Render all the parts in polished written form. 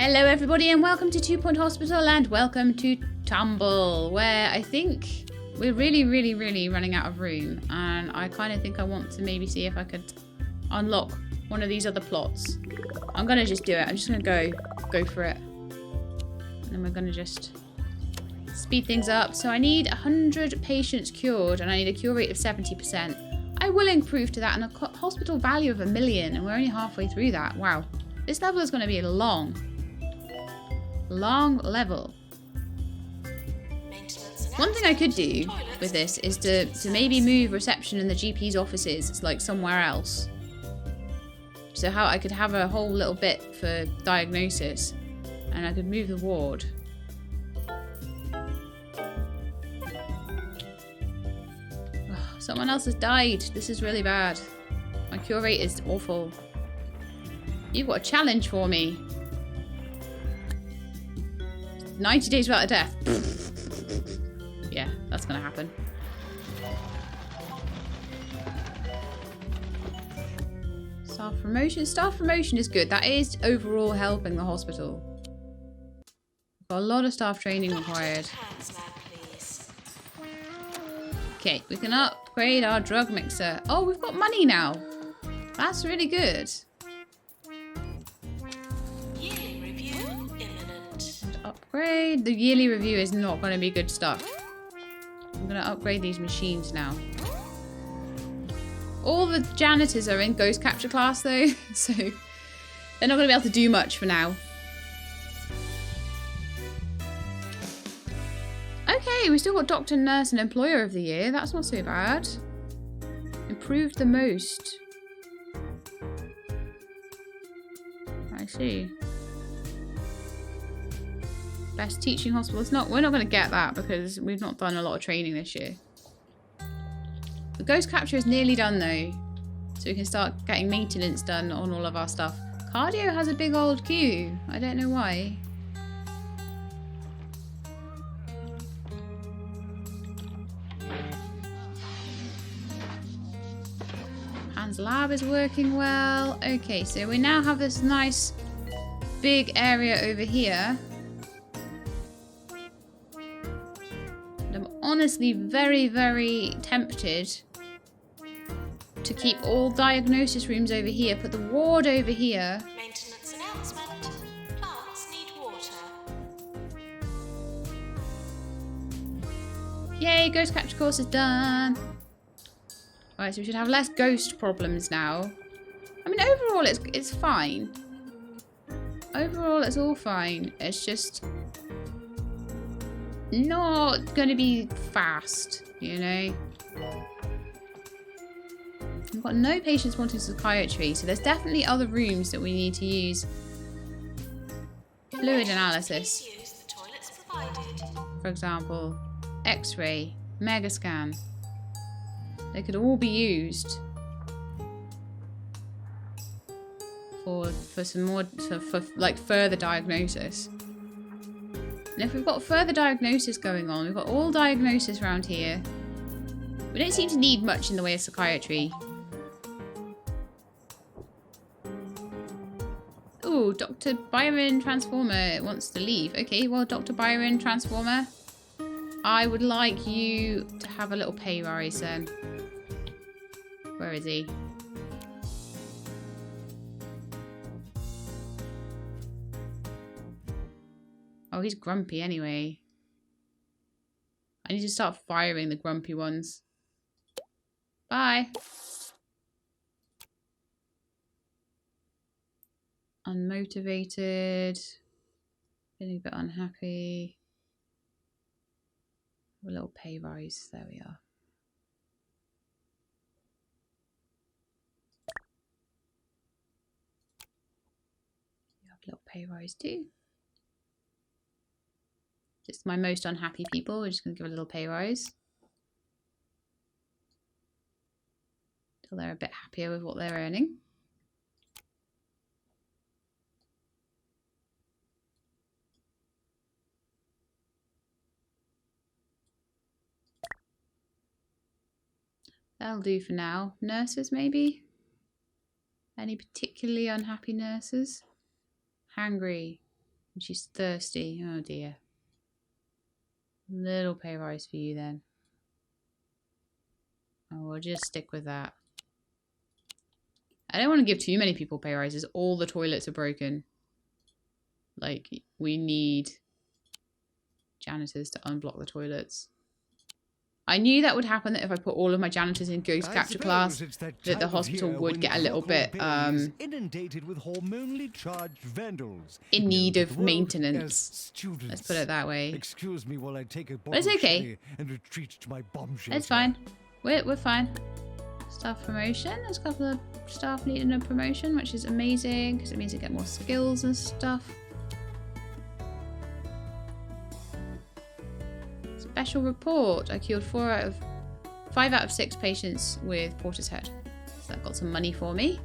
Hello everybody and welcome to 2 Point Hospital and welcome to Tumble, where I think we're really running out of room, and I kind of think I want to maybe see if I could unlock one of these other plots. I'm gonna just do it. I'm just gonna go for it. And then we're gonna just speed things up. So I need 100 patients cured and I need a cure rate of 70%. I will improve to that and a hospital value of 1 million, and we're only halfway through that. Wow. This level is going to be a long level. One thing I could do with this is to maybe move reception in the GP's offices like somewhere else. So how I could have a whole little bit for diagnosis, and I could move the ward. Ugh, someone else has died. This is really bad. My cure rate is awful. You've got a challenge for me. 90 days without a death. Yeah, that's gonna happen. Staff promotion. Staff promotion is good. That is overall helping the hospital. Got a lot of staff training required. Okay, we can upgrade our drug mixer. Oh, we've got money now. That's really good. Upgrade. The yearly review is not going to be good stuff. I'm going to upgrade these machines now. All the janitors are in ghost capture class though, so they're not going to be able to do much for now. Okay, we still got doctor, nurse, and employer of the year. That's not so bad. Improved the most. I see. Best teaching hospital. We're not going to get that because we've not done a lot of training this year. The ghost capture is nearly done though, so we can start getting maintenance done on all of our stuff. Cardio has a big old queue. I don't know why. Hans lab is working well. Okay, so we now have this nice big area over here. Honestly very tempted to keep all diagnosis rooms over here, put the ward over here. Maintenance announcement. Plants need water. Yay, ghost capture course is done. Alright, so we should have less ghost problems now. I mean, overall it's fine. Overall it's all fine. It's just not going to be fast, you know. We've got no patients wanting psychiatry, so there's definitely other rooms that we need to use. Fluid analysis, for example, X-ray, mega scan. They could all be used for some more for like further diagnosis. And if we've got further diagnosis going on, we've got all diagnosis around here. We don't seem to need much in the way of psychiatry. Ooh, Dr. Byron Transformer wants to leave. Okay, well, Dr. Byron Transformer, I would like you to have a little pay rise then. Where is he? Oh, he's grumpy anyway. I need to start firing the grumpy ones. Bye. Unmotivated. Feeling a bit unhappy. A little pay rise. There we are. You have a little pay rise too. Just my most unhappy people. We're just going to give a little pay rise. Till they're a bit happier with what they're earning. That'll do for now. Nurses, maybe? Any particularly unhappy nurses? Hangry. And she's thirsty. Oh dear. Little pay rise for you then. Oh, we'll just stick with that. I don't want to give too many people pay rises. All the toilets are broken. Like, we need janitors to unblock the toilets. I knew that would happen, that if I put all of my janitors in Ghost Capture class, that the hospital would get a little bit inundated with hormonally charged vandals in need of maintenance. Let's put it that way. Excuse me while I take a But it's okay. and retreat to my bomb shelter. It's fine. We're fine. Staff promotion. There's a couple of staff needing a promotion, which is amazing because it means they get more skills and stuff. Special report. I cured 5 out of 6 patients with Porter's Head. So that got some money for me.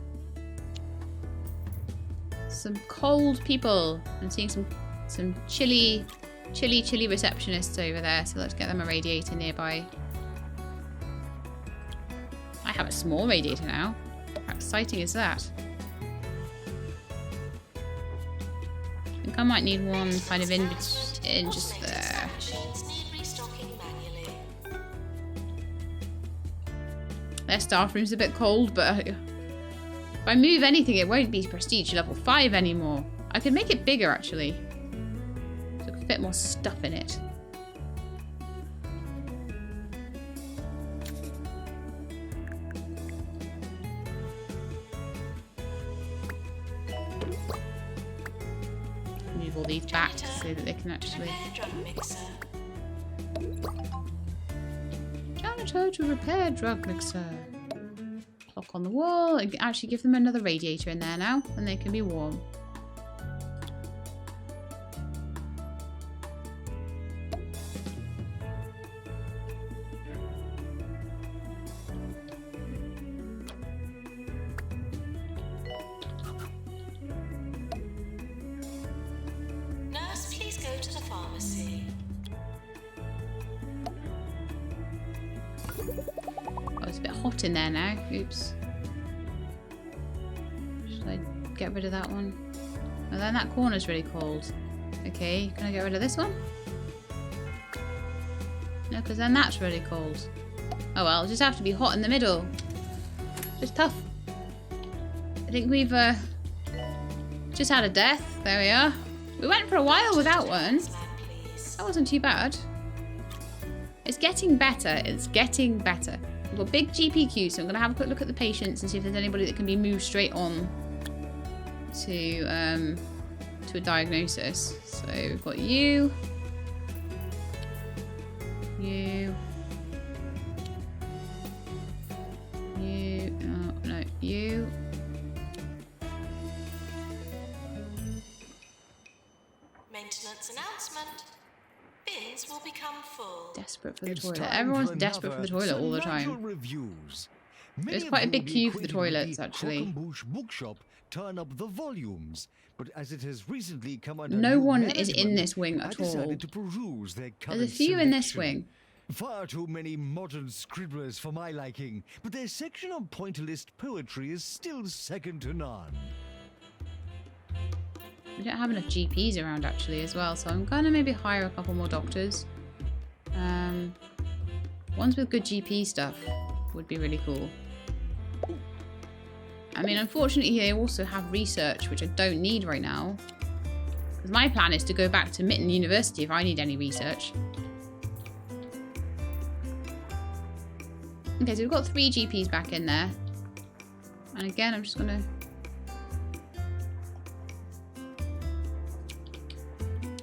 Some cold people. I'm seeing some chilly receptionists over there. So let's get them a radiator nearby. I have a small radiator now. How exciting is that? I think I might need one kind of in just there. Their staff room's a bit cold, but if I move anything, it won't be prestige level 5 anymore. I could make it bigger, actually. So I could fit more stuff in it. Move all these back so that they can actually... Janitor to repair drug mixer. Clock on the wall. And actually give them another radiator in there now, and they can be warm. Nurse, please go to the pharmacy. Oh, it's a bit hot in there now. Oops. Should I get rid of that one? Oh, then that corner's really cold. Okay, can I get rid of this one? No, because then that's really cold. Oh well, it'll just have to be hot in the middle. Just tough. I think we've just had a death. There we are. We went for a while without one. That wasn't too bad. It's getting better. It's getting better. We've got big GP queues, so I'm going to have a quick look at the patients and see if there's anybody that can be moved straight on to a diagnosis. So we've got you. You. You. Oh, no. You. Maintenance announcement. Bins will become full. Desperate for the toilet. Everyone's desperate for the toilet all the time. There's quite a big queue for the toilets, actually. Bookshop turn up the volumes, but as it has recently come under No new one is management, in this wing I at all. decided to peruse their There's a current few in this selection. wing. Far too many modern scribblers for my liking, but their section on pointillist poetry is still second to none. We don't have enough GPs around actually as well, so I'm gonna maybe hire a couple more doctors. Ones with good GP stuff would be really cool. I mean, unfortunately, they also have research, which I don't need right now. Because my plan is to go back to Mitten University if I need any research. Okay, so we've got 3 GPs back in there. And again, I'm just gonna...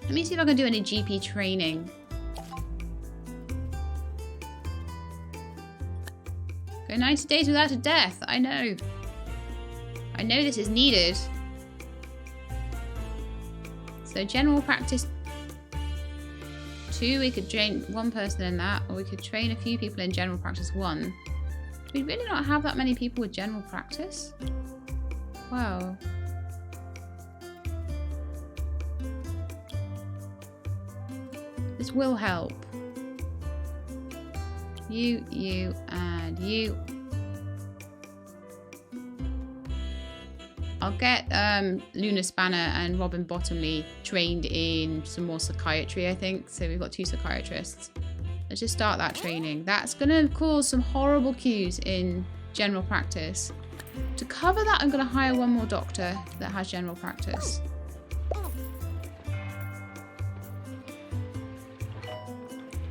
Let me see if I can do any GP training. Go 90 days without a death. I know. I know this is needed. So general practice 2, we could train 1 person in that, or we could train a few people in general practice 1. Do we really not have that many people with general practice? Wow. This will help. You, and you. I'll get Luna Spanner and Robin Bottomley trained in some more psychiatry, I think. So we've got 2 psychiatrists. Let's just start that training. That's going to cause some horrible queues in general practice. To cover that, I'm going to hire 1 more doctor that has general practice.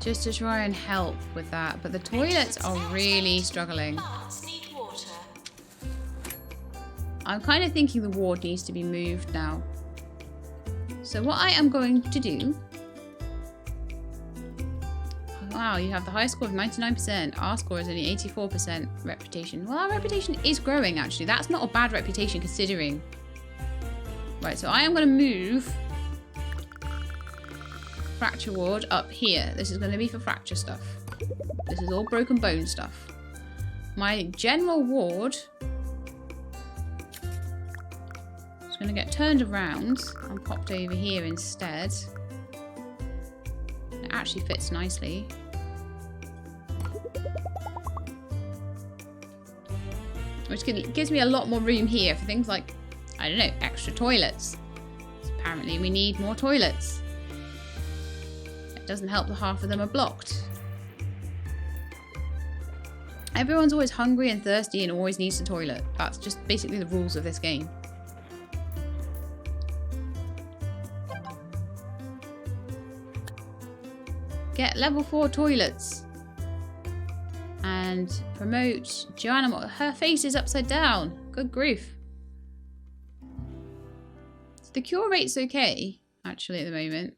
Just to try and help with that. But the toilets are really struggling. Plants need water. I'm kind of thinking the ward needs to be moved now. So what I am going to do... Wow, you have the high score of 99%. Our score is only 84% reputation. Well, our reputation is growing, actually. That's not a bad reputation, considering. Right, so I am going to move fracture ward up here. This is going to be for fracture stuff. This is all broken bone stuff. My general ward is going to get turned around and popped over here instead. It actually fits nicely. Which gives me a lot more room here for things like, I don't know, extra toilets. So apparently we need more toilets. It doesn't help that half of them are blocked. Everyone's always hungry and thirsty and always needs the toilet. That's just basically the rules of this game. Get level 4 toilets. And promote Joanna. Her face is upside down. Good grief. So the cure rate's okay, actually, at the moment.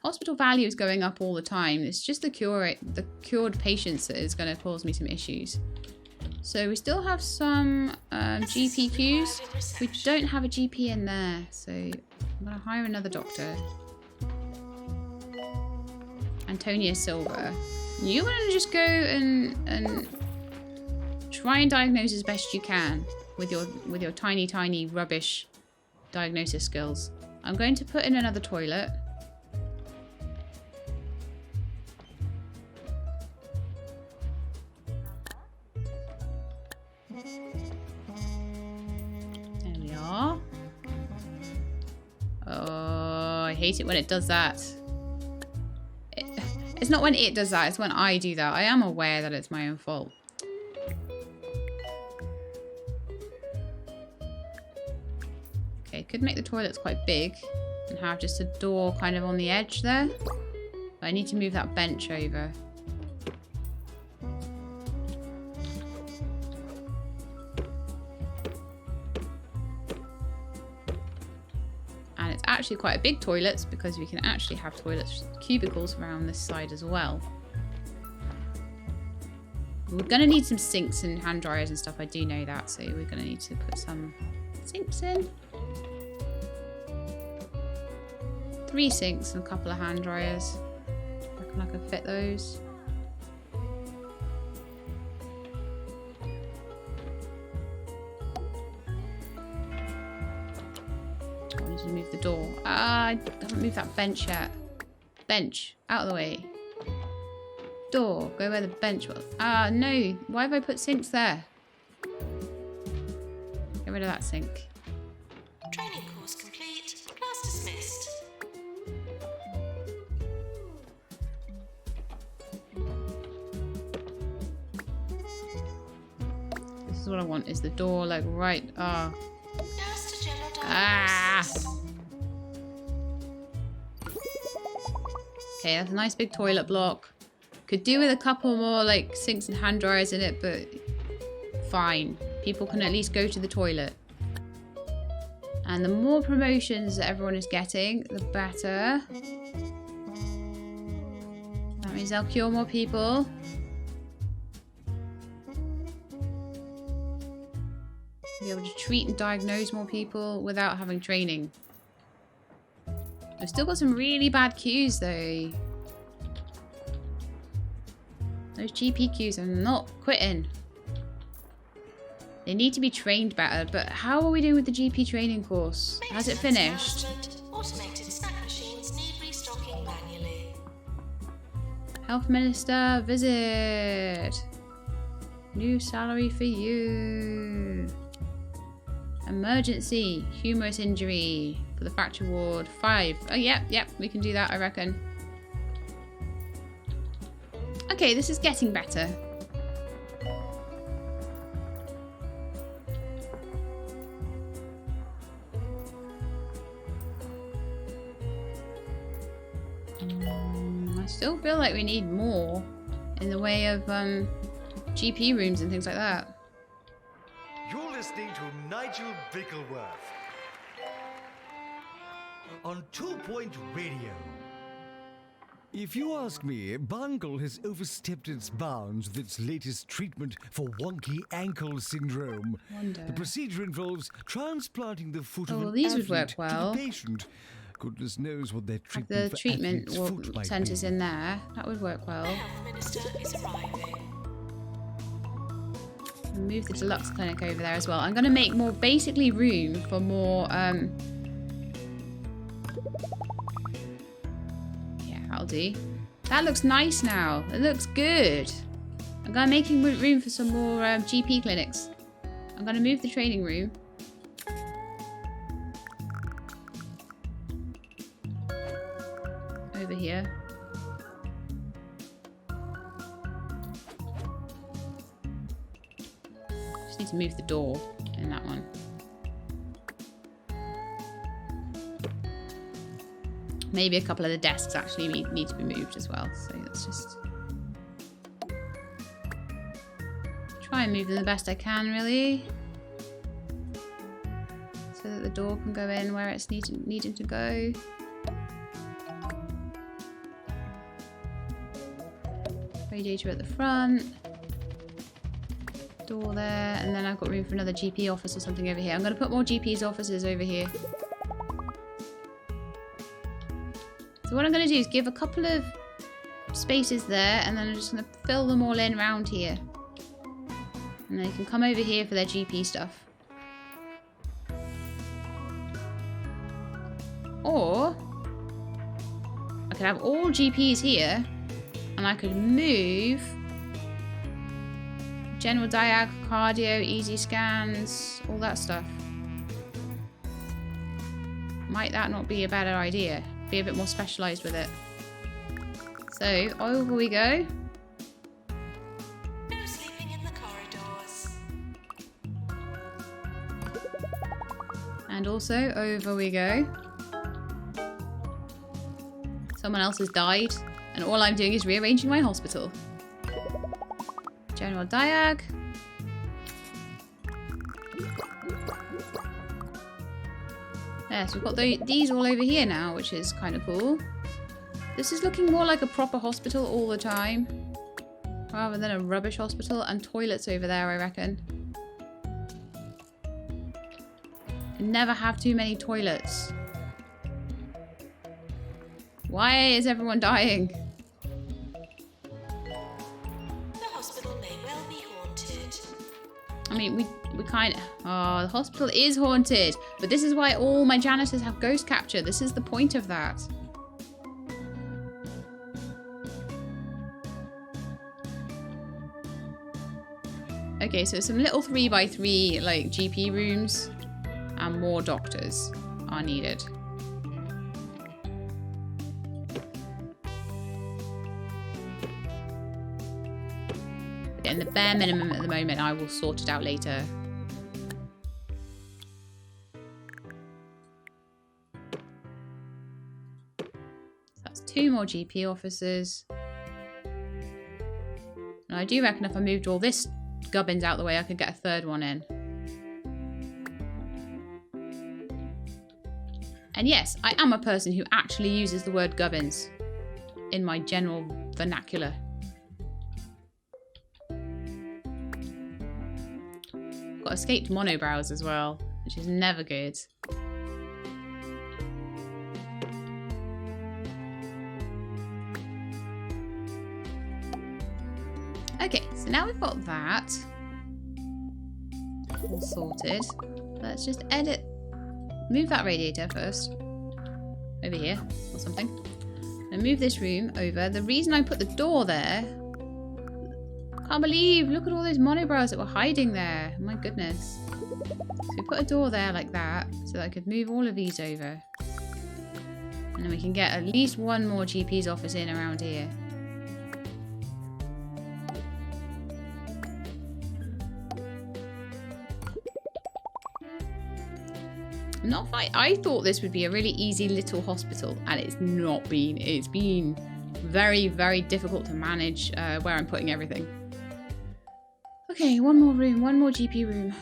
Hospital value is going up all the time. It's just the cure rate, the cured patients that is going to cause me some issues. So we still have some GP queues. We don't have a GP in there, so I'm going to hire another doctor. Antonia Silva. You want to just go and try and diagnose as best you can with your tiny rubbish diagnosis skills. I'm going to put in another toilet. There we are. Oh, I hate it when it does that. It's not when it does that, it's when I do that. I am aware that it's my own fault. Okay, could make the toilets quite big and have just a door kind of on the edge there. But I need to move that bench over. Actually quite a big toilets because we can actually have toilets cubicles around this side as well. We're gonna need some sinks and hand dryers and stuff, I do know that, so we're gonna need to put some sinks in. 3 sinks and a couple of hand dryers. I reckon I can fit those. To move the door. I haven't moved that bench yet. Bench, out of the way. Door, go where the bench was. No. Why have I put sinks there? Get rid of that sink. Training course complete. Class dismissed. This is what I want, is the door like right. Nurse to general diagnosis. Okay, that's a nice big toilet block. Could do with a couple more like sinks and hand dryers in it, but fine. People can at least go to the toilet. And the more promotions that everyone is getting, the better. That means they'll cure more people. Be able to treat and diagnose more people without having training. I've still got some really bad queues though. Those GP queues are not quitting. They need to be trained better, but how are we doing with the GP training course? Has it finished? Automated snack machines need restocking manually. Health Minister, visit. New salary for you. Emergency. Humorous injury for the fracture ward. 5. Oh, yep, we can do that, I reckon. Okay, this is getting better. I still feel like we need more in the way of GP rooms and things like that. You're listening to Nigel Bickleworth on 2 Point Radio. If you ask me, Barnacle has overstepped its bounds with its latest treatment for wonky ankle syndrome. The procedure involves transplanting the foot of an these would work athlete well. to the patient. Goodness knows what their Have treatment the for treatment athlete's foot might centres be. in there. That would work well. The health minister is arriving. Move the deluxe clinic over there as well. I'm going to make more, basically room for more, yeah, that'll do. That looks nice now. It looks good. I'm going to making room for some more GP clinics. I'm going to move the training room. Over here. Just need to move the door in that one. Maybe a couple of the desks actually need to be moved as well. So let's just try and move them the best I can, really, so that the door can go in where it's needing to go. Radiator at the front. Door there, and then I've got room for another GP office or something over here. I'm going to put more GP's offices over here. So what I'm going to do is give a couple of spaces there, and then I'm just going to fill them all in around here. And they can come over here for their GP stuff. Or I could have all GPs here, and I could move general diag, cardio, easy scans, all that stuff. Might that not be a better idea? Be a bit more specialised with it. So, over we go. No sleeping in the corridors. And also, over we go. Someone else has died, and all I'm doing is rearranging my hospital. General diag. Yeah, so we've got these all over here now, which is kind of cool. This is looking more like a proper hospital all the time, rather than a rubbish hospital. And toilets over there, I reckon. Can never have too many toilets. Why is everyone dying? The hospital may well be haunted. I mean, we kind of... Oh, the hospital is haunted. But this is why all my janitors have ghost capture. This is the point of that. Okay, so some little 3x3 like GP rooms and more doctors are needed. Getting the bare minimum at the moment. I will sort it out later. So that's 2 more GP offices. And I do reckon if I moved all this gubbins out the way, I could get a 3rd one in. And yes, I am a person who actually uses the word gubbins in my general vernacular. Got escaped monobrows as well, which is never good. Okay, so now we've got that all sorted. Let's just move that radiator first. Over here, or something. And move this room over. The reason I put the door there Can't believe, look at all those monobrows that were hiding there. My goodness. So we put a door there like that, so that I could move all of these over. And then we can get at least one more GP's office in around here. Not fight. I thought this would be a really easy little hospital, and it's not been. It's been very, very difficult to manage where I'm putting everything. Okay, one more room, one more GP room.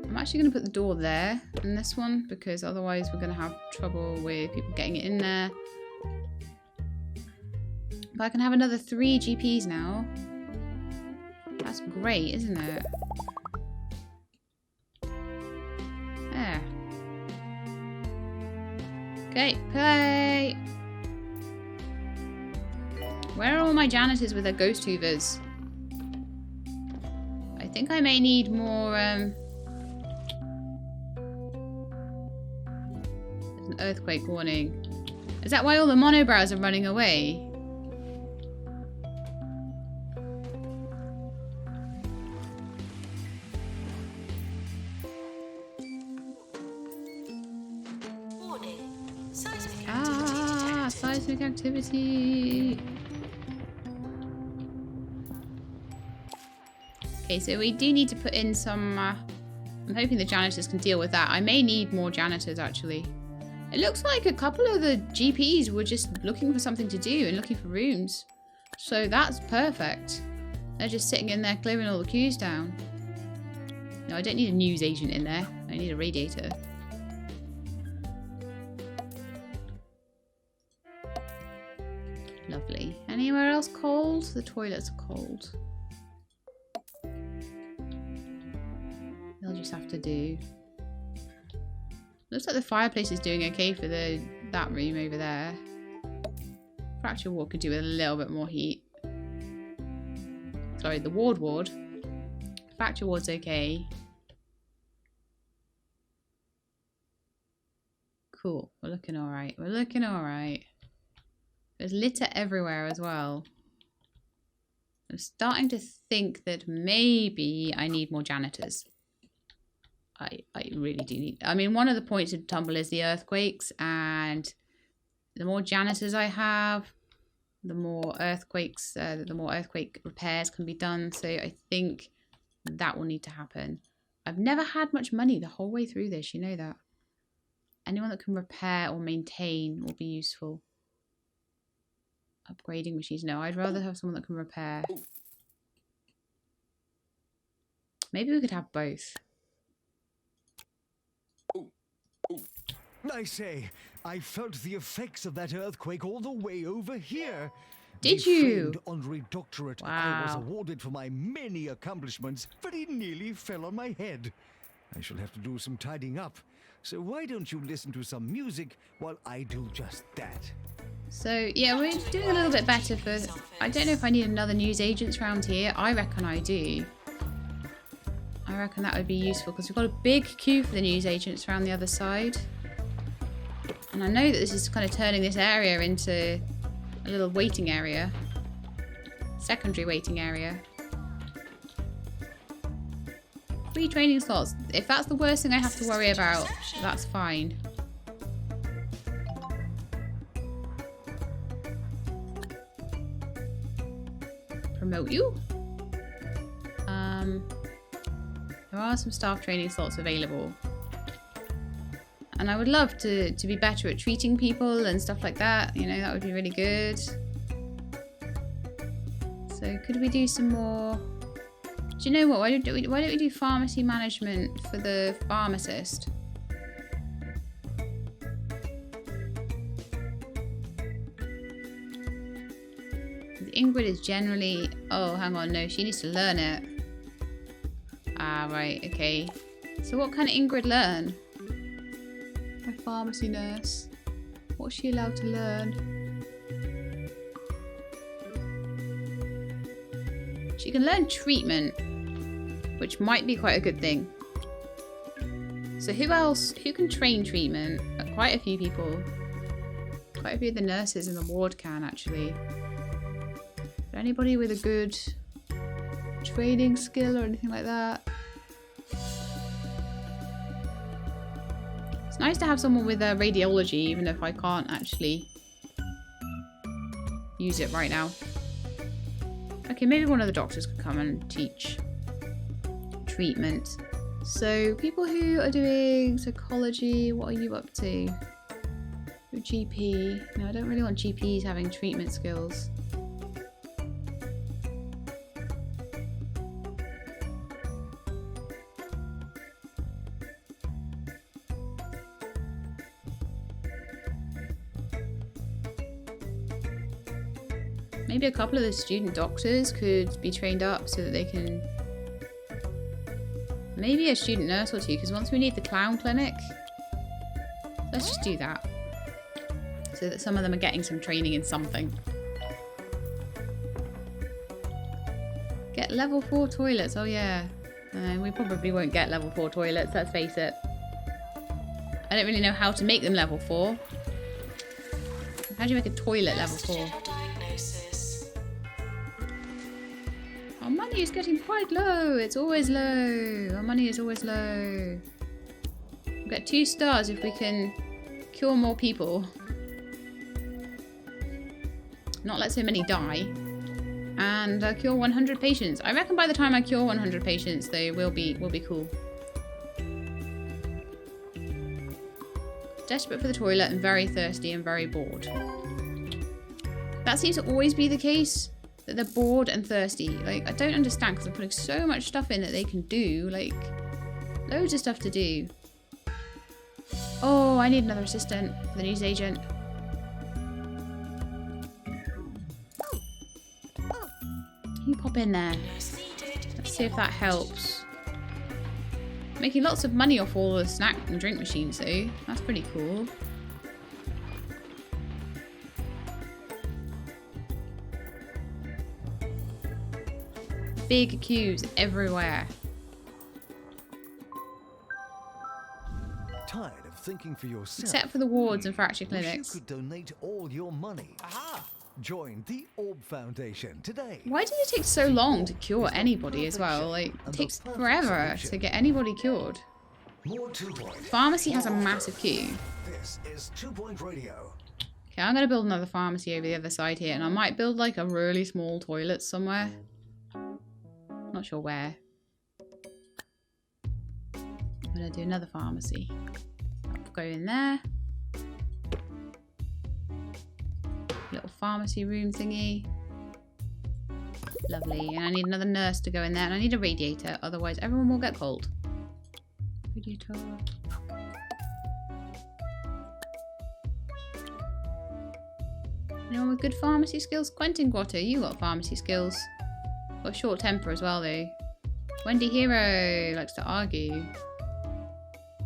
I'm actually going to put the door there in this one, because otherwise we're going to have trouble with people getting it in there. But I can have another 3 GPs now. That's great, isn't it? There. Okay, play. Where are all my janitors with their ghost hoovers? I think I may need more, there's an earthquake warning. Is that why all the monobrows are running away? Seismic activity. Okay, so we do need to put in some... I'm hoping the janitors can deal with that. I may need more janitors, actually. It looks like a couple of the GPs were just looking for something to do and looking for rooms. So that's perfect. They're just sitting in there clearing all the queues down. No, I don't need a news agent in there. I need a radiator. Lovely. Anywhere else cold? The toilets are cold. They'll just have to do. Looks like the fireplace is doing okay for that room over there. Fracture ward could do with a little bit more heat. Sorry, the ward. Fracture ward's okay. Cool. We're looking alright. We're looking alright. There's litter everywhere as well. I'm starting to think that maybe I need more janitors. I really do need... I mean, one of the points of Tumble is the earthquakes, and the more janitors I have, the more earthquakes, the more earthquake repairs can be done. So I think that will need to happen. I've never had much money the whole way through this, you know that. Anyone that can repair or maintain will be useful. Upgrading machines. No, I'd rather have someone that can repair. Maybe we could have both. I say, I felt the effects of that earthquake all the way over here. Did the you? famed honorary doctorate I was awarded for my many accomplishments very nearly fell on my head. I shall have to do some tidying up. So why don't you listen to some music while I do just that? So, yeah, we're doing a little bit better for... I don't know if I need another news agents around here. I reckon I do. I reckon that would be useful because we've got a big queue for the news agents around the other side. And I know that this is kind of turning this area into a little waiting area. Secondary waiting area. 3 training slots. If that's the worst thing I have to worry about, that's fine. Promote you. There are some staff training slots available. And I would love to be better at treating people and stuff like that. You know, that would be really good. So could we do some more... Do you know what? Why don't we do pharmacy management for the pharmacist? Ingrid is generally... Oh, hang on. No, she needs to learn it. Ah, right. Okay. So what can Ingrid learn? My pharmacy nurse. What's she allowed to learn? She can learn treatment, which might be quite a good thing. So who else? Who can train treatment? Quite a few people. Quite a few of the nurses in the ward can, actually. But anybody with a good training skill or anything like that? It's nice to have someone with radiology, even if I can't actually use it right now. Okay, maybe one of the doctors could come and teach treatment. So, people who are doing psychology, what are you up to? Your GP. No, I don't really want GPs having treatment skills. Maybe a couple of the student doctors could be trained up so that they can... Maybe a student nurse or two, because once we need the clown clinic, let's just do that. So that some of them are getting some training in something. Get level 4 toilets, oh yeah. We probably won't get level 4 toilets, let's face it. I don't really know how to make them level 4. How do you make a toilet level 4? Our money is getting quite low. It's always low. Our money is always low. We'll get 2 stars if we can cure more people. Not let so many die. And cure 100 patients. I reckon by the time I cure 100 patients, they will be cool. Desperate for the toilet and very thirsty and very bored. That seems to always be the case. That they're bored and thirsty. Like, I don't understand because I'm putting so much stuff in that they can do. Like, loads of stuff to do. Oh, I need another assistant for the newsagent. You pop in there. Let's see if that helps. Making lots of money off all the snack and drink machines though. That's pretty cool. Big queues everywhere. Tired of thinking for yourself? Except for the wards and fracture Wish clinics. you could donate all your money. Aha! Join the Orb Foundation today. Why does it take so long to cure anybody as well? Like, it takes forever to get anybody cured. More 2 Point. Pharmacy has a massive queue. This is 2 Point Radio. Okay, I'm gonna build another pharmacy over the other side here, and I might build like a really small toilet somewhere. Not sure where. I'm gonna do another pharmacy. Go in there. Little pharmacy room thingy. Lovely. And I need another nurse to go in there. And I need a radiator, otherwise everyone will get cold. Radiator. Anyone with good pharmacy skills? Quentin Guotto, you got pharmacy skills. Got a short temper as well though. Wendy Hero likes to argue.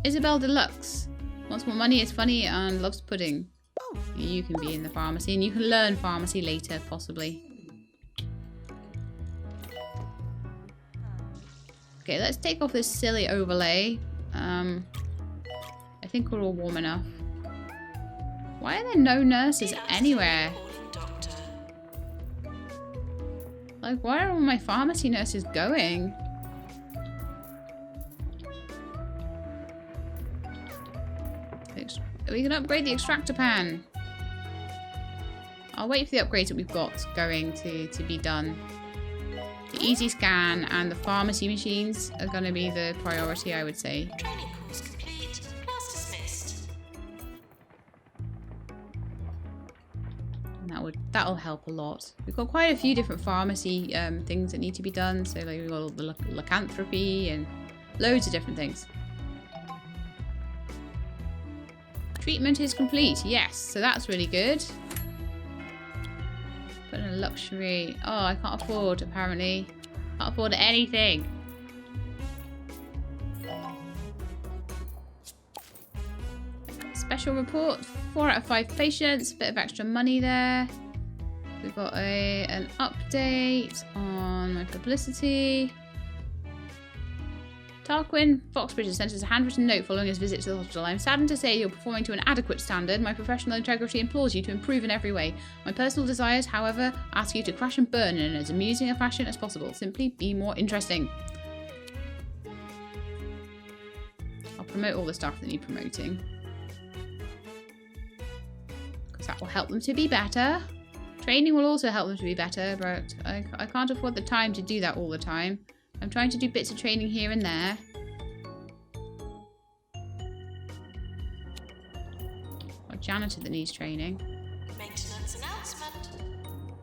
Isabel Deluxe wants more money, is funny and loves pudding. You can be in the pharmacy and you can learn pharmacy later possibly. Okay, let's take off this silly overlay. I think we're all warm enough. Why are there no nurses anywhere? Like, where are all my pharmacy nurses going? We can upgrade the extractor pan. I'll wait for the upgrades that we've got going to be done. The easy scan and the pharmacy machines are going to be the priority, I would say. Training course complete. Class dismissed. And that'll help a lot. We've got quite a few different pharmacy things that need to be done. So like we've got all the lycanthropy and loads of different things. Treatment is complete. Yes, so that's really good. Put in a luxury. Oh, I can't afford, apparently. Can't afford anything. Special report. 4 out of 5 patients. Bit of extra money there. We've got an update on my publicity. Tarquin Foxbridge has sent us a handwritten note following his visit to the hospital. I am saddened to say you're performing to an adequate standard. My professional integrity implores you to improve in every way. My personal desires, however, ask you to crash and burn in as amusing a fashion as possible. Simply be more interesting. I'll promote all the staff that need promoting. Because that will help them to be better. Training will also help them to be better, but I can't afford the time to do that all the time. I'm trying to do bits of training here and there. A janitor that needs training. Maintenance announcement.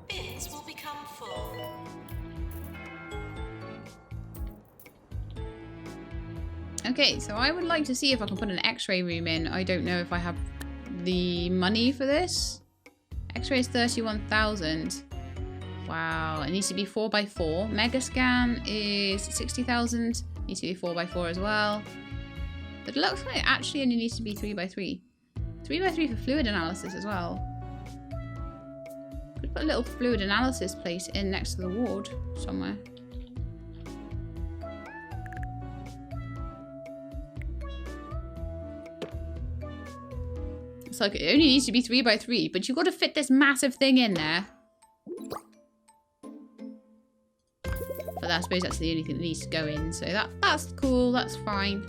Bins will become full. Okay, so I would like to see if I can put an x-ray room in. I don't know if I have the money for this. X-ray is 31,000. Wow, it needs to be 4x4. Mega scan is 60,000. Needs to be 4x4 as well. But it looks like it actually only needs to be 3x3. 3x3 for fluid analysis as well. Could put a little fluid analysis place in next to the ward somewhere. It's like it only needs to be 3x3, but you've got to fit this massive thing in there. But I suppose that's the only thing that needs to go in, so that's cool, that's fine.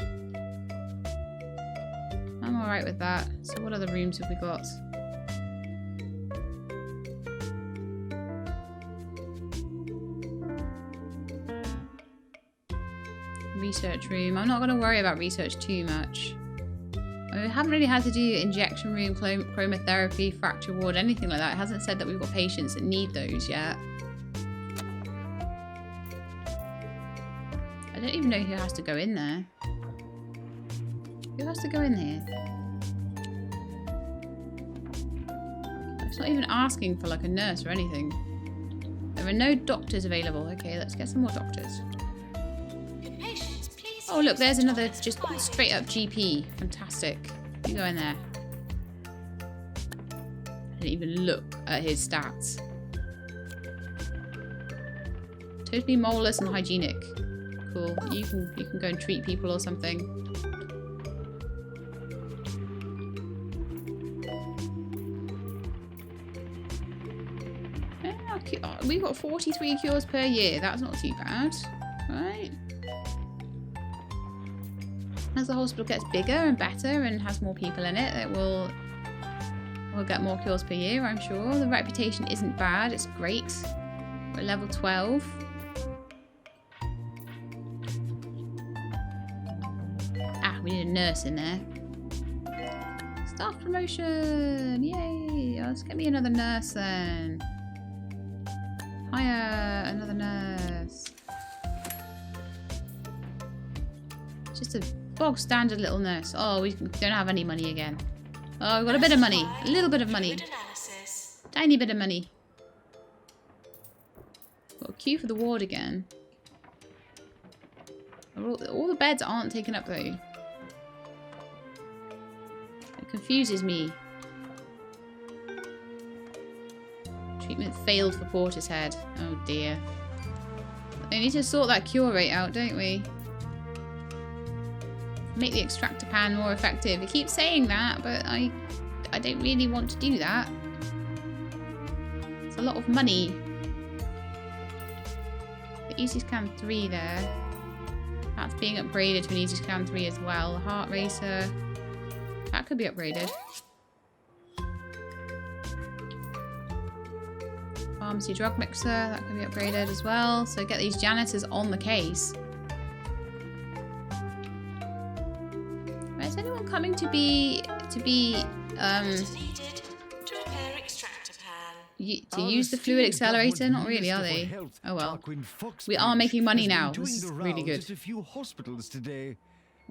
I'm alright with that. So what other rooms have we got? Research room. I'm not going to worry about research too much. I haven't really had to do injection room, chromotherapy, fracture ward, anything like that. It hasn't said that we've got patients that need those yet. I don't even know who has to go in there. Who has to go in here? It's not even asking for like a nurse or anything. There are no doctors available. Okay, let's get some more doctors. Oh look, there's another just straight up GP. Fantastic. You go in there. I didn't even look at his stats. Totally moleless and hygienic. Cool. You can go and treat people or something. Yeah, we've got 43 cures per year. That's not too bad. Right. As the hospital gets bigger and better and has more people in it, we'll get more cures per year, I'm sure. The reputation isn't bad, it's great. We're at level 12. Ah, we need a nurse in there. Staff promotion! Yay! Let's get me another nurse then. Hire another nurse. Just a bog standard little nurse. Oh, we don't have any money again. Oh, we've got a bit of money. A little bit of money. Tiny bit of money. Got a queue for the ward again. All the beds aren't taken up though. It confuses me. Treatment failed for Portishead. Oh dear. We need to sort that cure rate out, don't we? Make the extractor pan more effective. It keeps saying that, but I don't really want to do that. It's a lot of money. The Easy Scan 3 there. That's being upgraded to an Easy Scan 3 as well. The heart racer. That could be upgraded. Pharmacy drug mixer. That could be upgraded as well. So get these janitors on the case. Is anyone coming to use the fluid accelerator? Not really, are they? Oh well. We are making money now. This is really good. I'm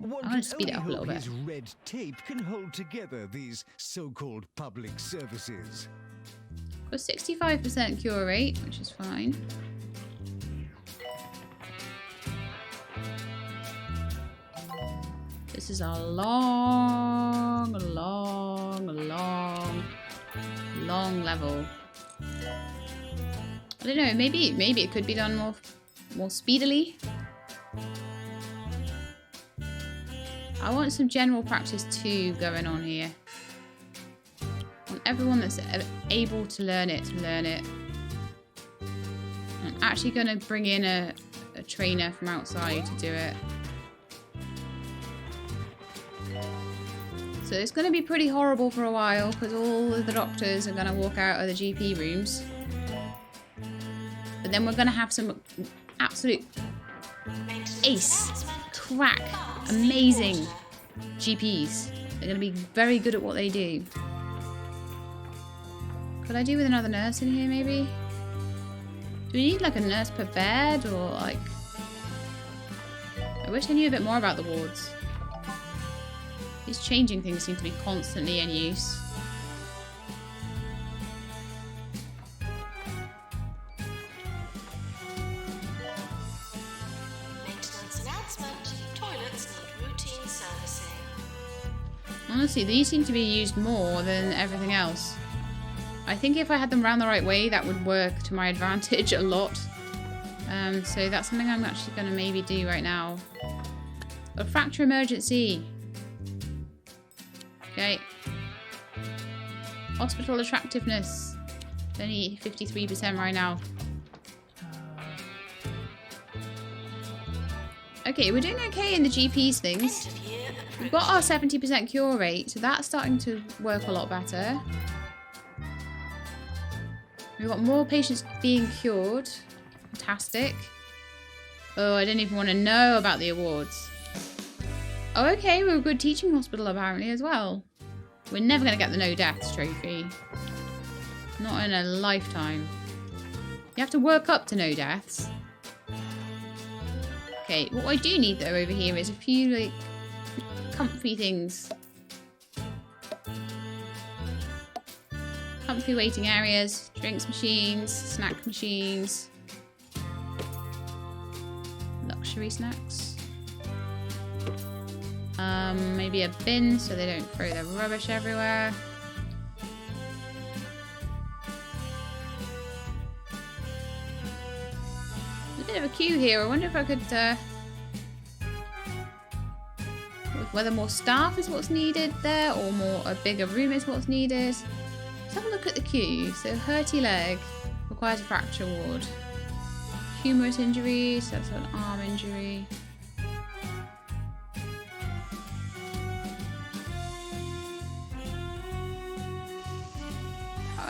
going to speed it up a little bit. Red tape can hold together these so-called public services. Got 65% cure rate, which is fine. This is a long level. I don't know, maybe it could be done more speedily. I want some general practice 2 going on here. I want everyone that's able to learn it. I'm actually going to bring in a trainer from outside to do it. So it's going to be pretty horrible for a while because all of the doctors are going to walk out of the GP rooms. But then we're going to have some absolute ace, crack, amazing GPs. They're going to be very good at what they do. Could I do with another nurse in here maybe? Do we need like a nurse per bed or like... I wish I knew a bit more about the wards. These changing things seem to be constantly in use. Maintenance announcement. Toilets need routine servicing. Honestly, these seem to be used more than everything else. I think if I had them round the right way, that would work to my advantage a lot. So that's something I'm actually going to maybe do right now. A fracture emergency. Okay. Hospital attractiveness. It's only 53% right now. Okay, we're doing okay in the GPs things. We've got our 70% cure rate, so that's starting to work a lot better. We've got more patients being cured. Fantastic. Oh, I didn't even want to know about the awards. Oh, okay, we're a good teaching hospital apparently as well. We're never going to get the no deaths trophy. Not in a lifetime. You have to work up to no deaths. Okay, what I do need though over here is a few like comfy things. Comfy waiting areas, drinks machines, snack machines, luxury snacks. Maybe a bin so they don't throw their rubbish everywhere. A bit of a queue here. I wonder if I could, whether more staff is what's needed there or a bigger room is what's needed. Let's have a look at the queue. So, hurty leg requires a fracture ward. Humerus injuries, that's an arm injury.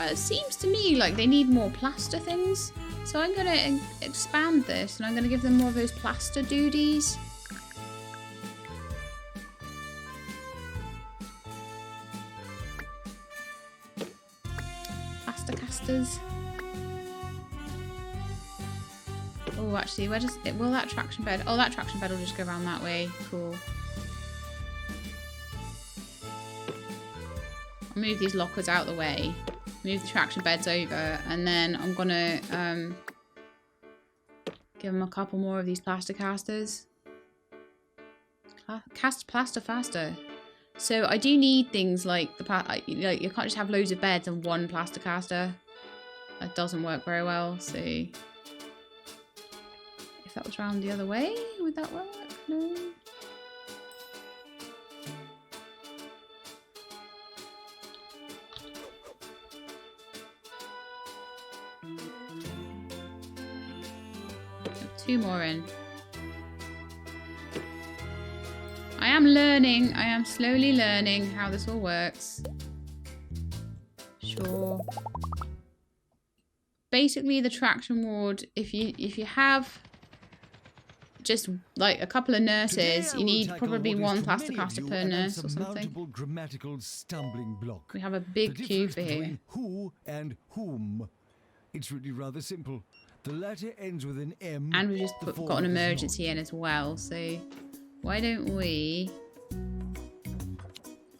It seems to me like they need more plaster things. So I'm going to expand this and I'm going to give them more of those plaster duties. Plaster casters. Oh, actually, where does it? Will that traction bed? Oh, that traction bed will just go around that way. Cool. I'll move these lockers out of the way. Move the traction beds over, and then I'm gonna give them a couple more of these plaster casters. Cast plaster faster. So I do need things like you can't just have loads of beds and one plaster caster. That doesn't work very well. So if that was round the other way, would that work? No. Two more in. I am learning. I am slowly learning how this all works. Sure. Basically, the traction ward. If you have just like a couple of nurses, you need probably one plaster caster per nurse or something. Grammatical stumbling block. We have a big queue for here. Who and whom. It's really rather simple. The letter ends with an M. And we've just got an emergency in as well, so why don't we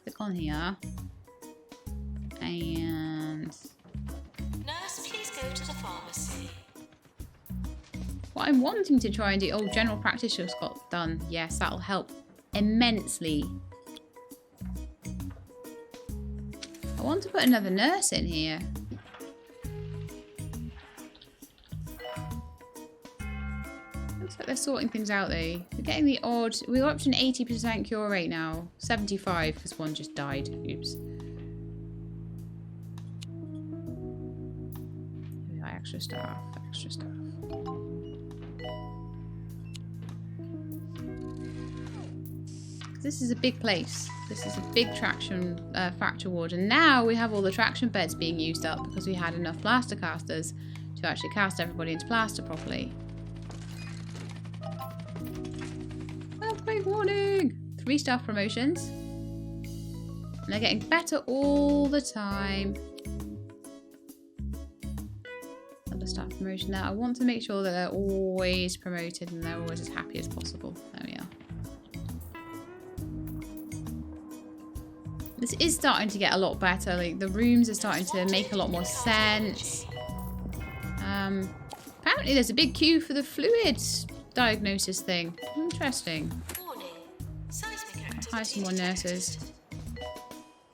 click on here and Nurse, please go to the pharmacy. what I'm wanting to try and do, oh, general practice just got done. Yes, that'll help immensely. I want to put another nurse in here. Looks like they're sorting things out though. We're getting the odd... We're up to an 80% cure rate now. 75 because one just died. Oops. Extra staff, extra staff. This is a big place. This is a big traction fracture ward. And now we have all the traction beds being used up because we had enough plaster casters to actually cast everybody into plaster properly. Earthquake warning! 3 staff promotions. And they're getting better all the time. Staff promotion there. I want to make sure that they're always promoted and they're always as happy as possible. There we are. This is starting to get a lot better. Like the rooms are starting to make a lot more sense. Apparently there's a big queue for the fluids diagnosis thing. Interesting. Hire some more nurses.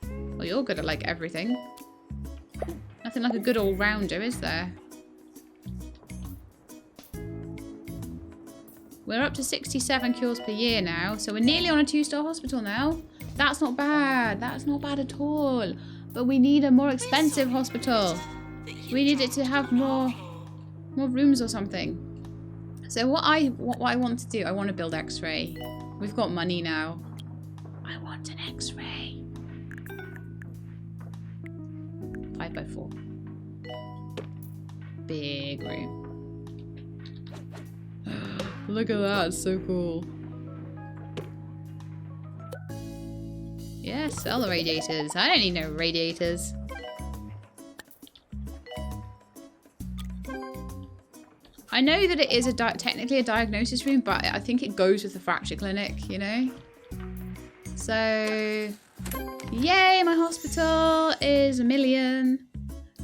Well, you're good at like everything. Nothing like a good all-rounder, is there? We're up to 67 cures per year now, so we're nearly on a 2-star hospital now. That's not bad. That's not bad at all. But we need a more expensive hospital. We need it to have more rooms or something. So what I want to do, I want to build X-ray. We've got money now. I want an X-ray. 5x4. Big room. Look at that, it's so cool. Yeah, sell the radiators. I don't need no radiators. I know that it is technically a diagnosis room, but I think it goes with the fracture clinic, you know? So, yay, my hospital is 1 million.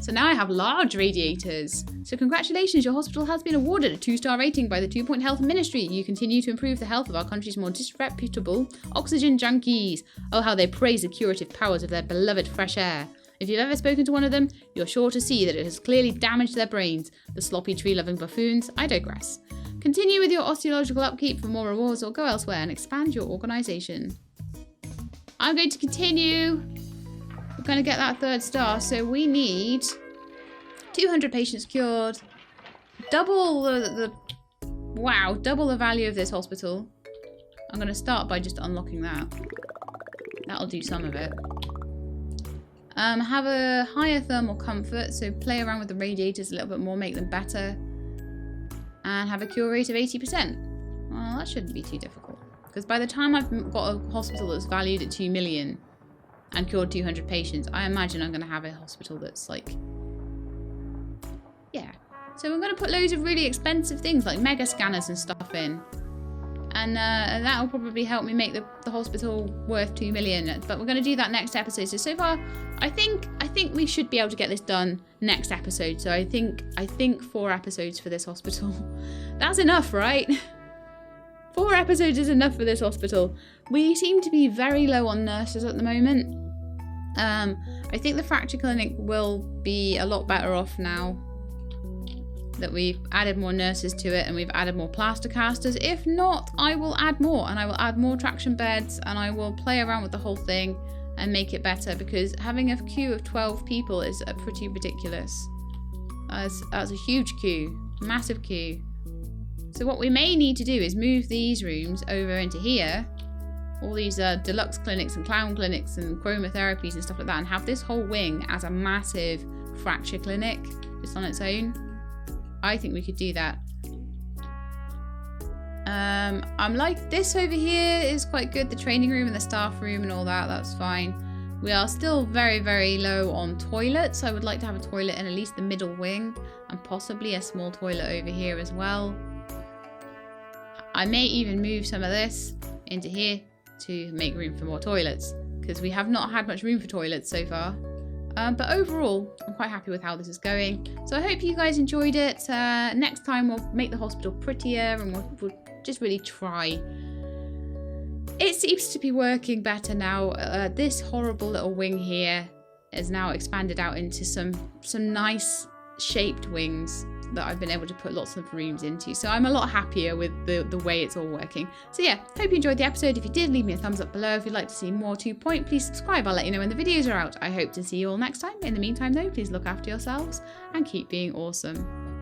So now I have large radiators. So congratulations, your hospital has been awarded a 2-star rating by the 2 Health Ministry. You continue to improve the health of our country's more disreputable oxygen junkies. Oh, how they praise the curative powers of their beloved fresh air. If you've ever spoken to one of them, you're sure to see that it has clearly damaged their brains. The sloppy tree-loving buffoons. I digress. Continue with your osteological upkeep for more rewards or go elsewhere and expand your organisation. I'm going to continue. We're going to get that 3rd star, so we need 200 patients cured, double double the value of this hospital. I'm going to start by just unlocking that. That'll do some of it. Have a higher thermal comfort, so play around with the radiators a little bit more, make them better. And have a cure rate of 80%. Well, that shouldn't be too difficult. Because by the time I've got a hospital that's valued at 2 million and cured 200 patients, I imagine I'm going to have a hospital that's like... Yeah. So we're going to put loads of really expensive things like mega scanners and stuff in. And that will probably help me make the hospital worth 2 million. But we're going to do that next episode. So far, I think we should be able to get this done next episode. So I think 4 episodes for this hospital. That's enough, right? 4 episodes is enough for this hospital. We seem to be very low on nurses at the moment. I think the fracture clinic will be a lot better off now that we've added more nurses to it and we've added more plaster casters. If not, I will add more, and I will add more traction beds, and I will play around with the whole thing and make it better, because having a queue of 12 people is pretty ridiculous. That's a huge queue, massive queue. So what we may need to do is move these rooms over into here, all these deluxe clinics and clown clinics and chromotherapies and stuff like that, and have this whole wing as a massive fracture clinic just on its own. I think we could do that. I'm like, this over here is quite good. The training room and the staff room and all that, that's fine. We are still very, very low on toilets. I would like to have a toilet in at least the middle wing, and possibly a small toilet over here as well. I may even move some of this into here to make room for more toilets, because we have not had much room for toilets so far. But overall, I'm quite happy with how this is going. So I hope you guys enjoyed it. Next time we'll make the hospital prettier, and we'll just really try. It seems to be working better now. This horrible little wing here is now expanded out into some nice shaped wings that I've been able to put lots of rooms into. So I'm a lot happier with the way it's all working. So yeah, hope you enjoyed the episode. If you did, leave me a thumbs up below. If you'd like to see more 2 Point, please subscribe. I'll let you know when the videos are out. I hope to see you all next time. In the meantime though, please look after yourselves and keep being awesome.